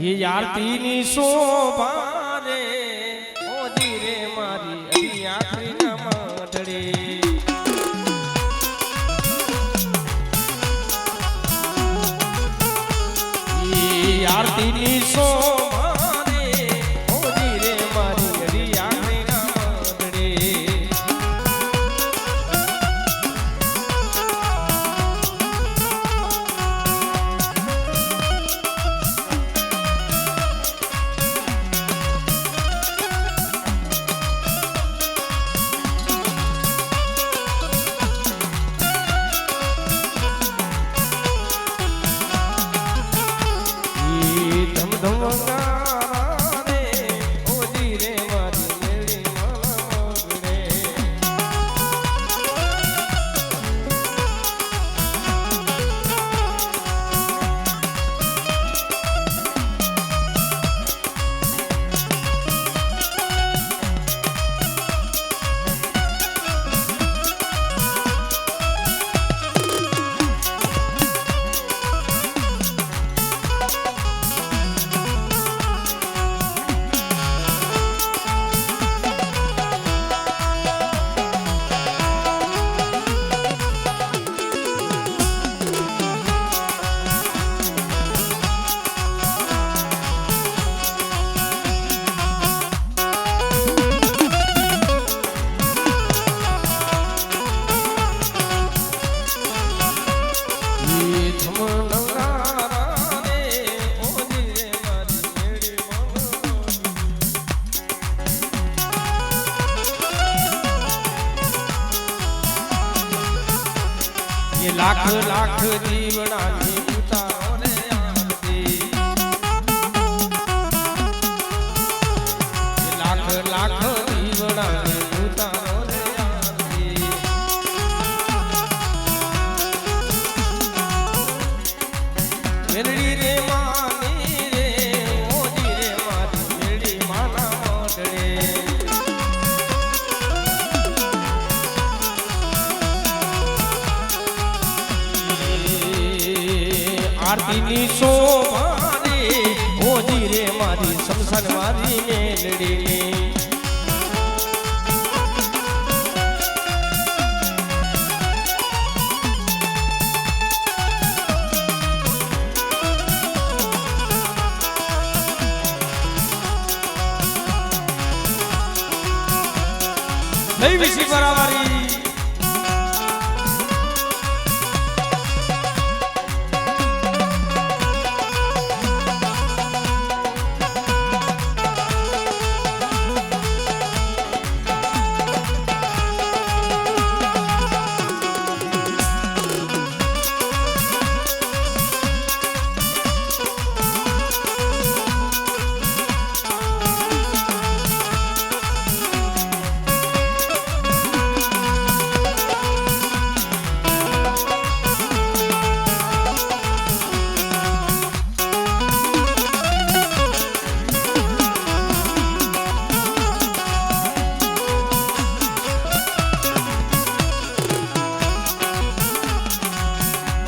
ये आरती नी शोभा रे ओजी रे मारी अभी आखरी ना माठड़े ये आरती नी शोभा रे ओजी रे मारी अभी आखरी ना माठड़े लाख लाख जीवना नी उतारो रे आरती लाख लाख जीवना नी उतारो रे आरती मेरड़ी रे मानी रे ओजी रे मारी मेरड़ी माना मोटड़े आरती नी शोभा रे ओजी रे मारी समसन मारी मेलड़ी ने नहीं विसी बराबरी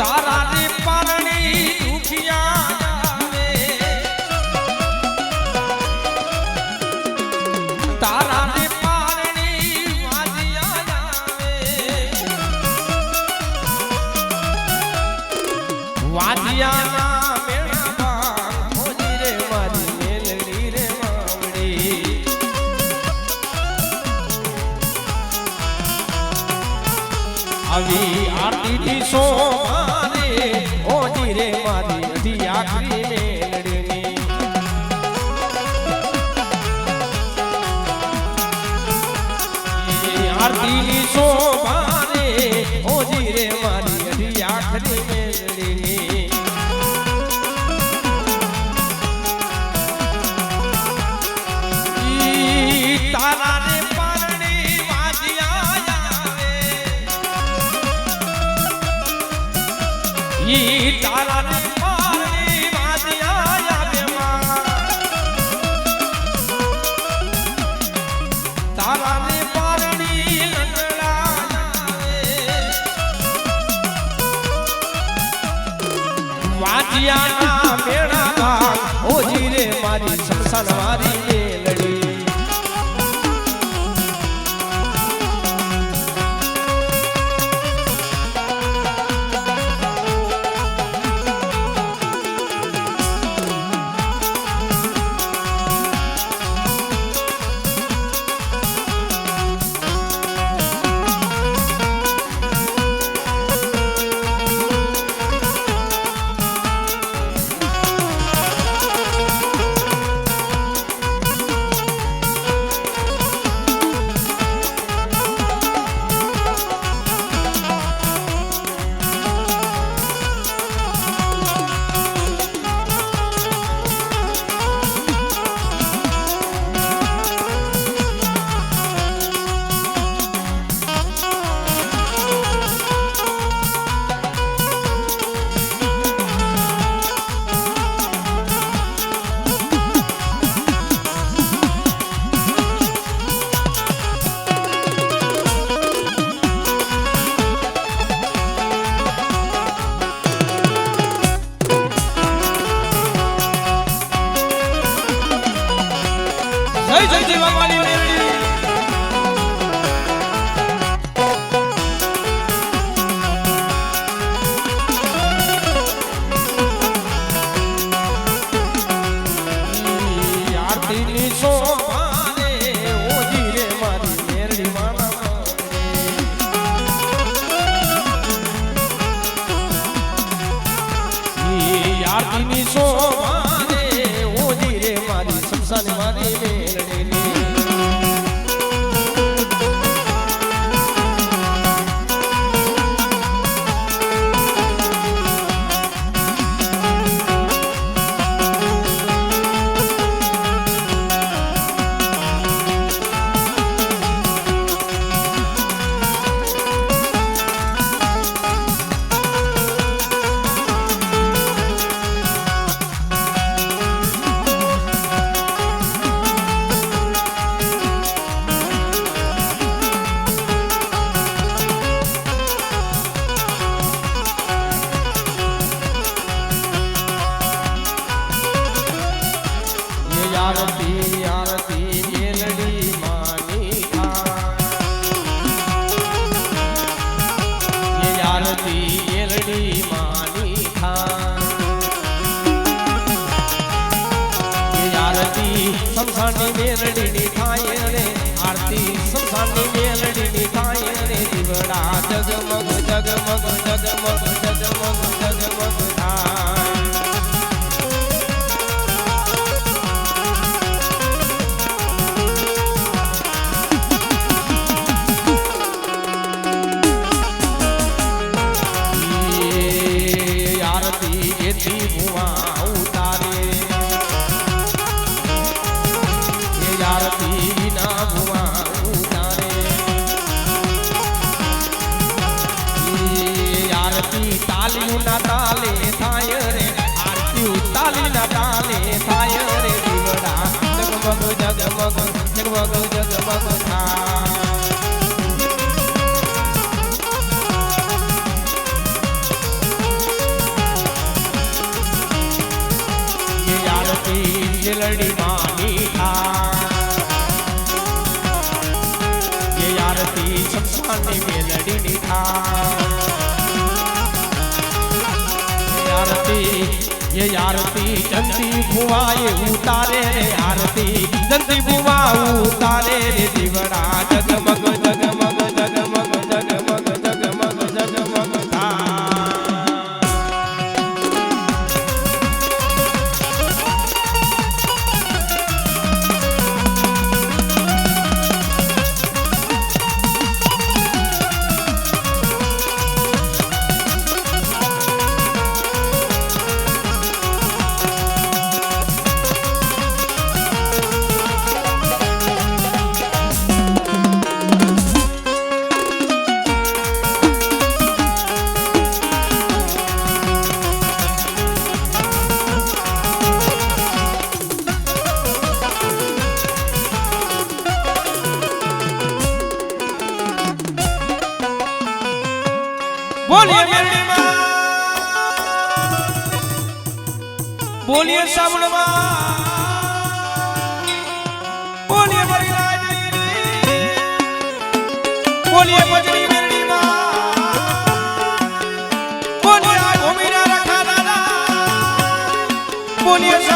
तारा रे पारणी दुखिया जावे तारा रे पारणी वाजिया जावे वाजिया ना मेरा बाप ओजी रे मारी मेलड़ी रे मावड़ी अभी आरती नी शोभा ओजी रे मारी अधी आखरी मेलड़ी आरती नी शोभा रे ओजी रे मारी अधी आखरी मेलड़ी तारा रे पारणी वाजिया तारा रे पारणी वाजिया जावे तारा रे पारणी लंगड़ा जावे वाजिया ना मेरा ओजी મારી શમશાન મારી મેલડી જય જય ભગવાન મેલડી આરતી ની શોભા રે ઓજી રે મારી મેલડી માના આરતી ની શોભા રે ઓજી રે મારી શમશાન મારી आरती आरती मेलडी मानी ये आरती मेलडी मानी ये आरती शमशानी मेलडी नी थाय रे आरती शमशानी मेलडी नी थाय रे दिवड़ा जगमग जगमग जगमग जगमग जगमग थाय ताली थाय रे आरती ताली ना ताले थाय रे दिवड़ा जगमग जगमग जगमग जगमग थाय ये आरती मेलडी मानी थाय ये आरती शमशानी मेलडी नी थाय ये आरती जंती बुआए उतारे रे आरती जंती बुआ उतारे रे दिवड़ा जगमग जगमग जगमग जगमग जगमग जगमग बोलिए मेलडी मां, बोलिए सावण मां। બોલીએ ભજની મેરડી માં બોલીએ આ ભૂમિના રખા દાદા બોલીએ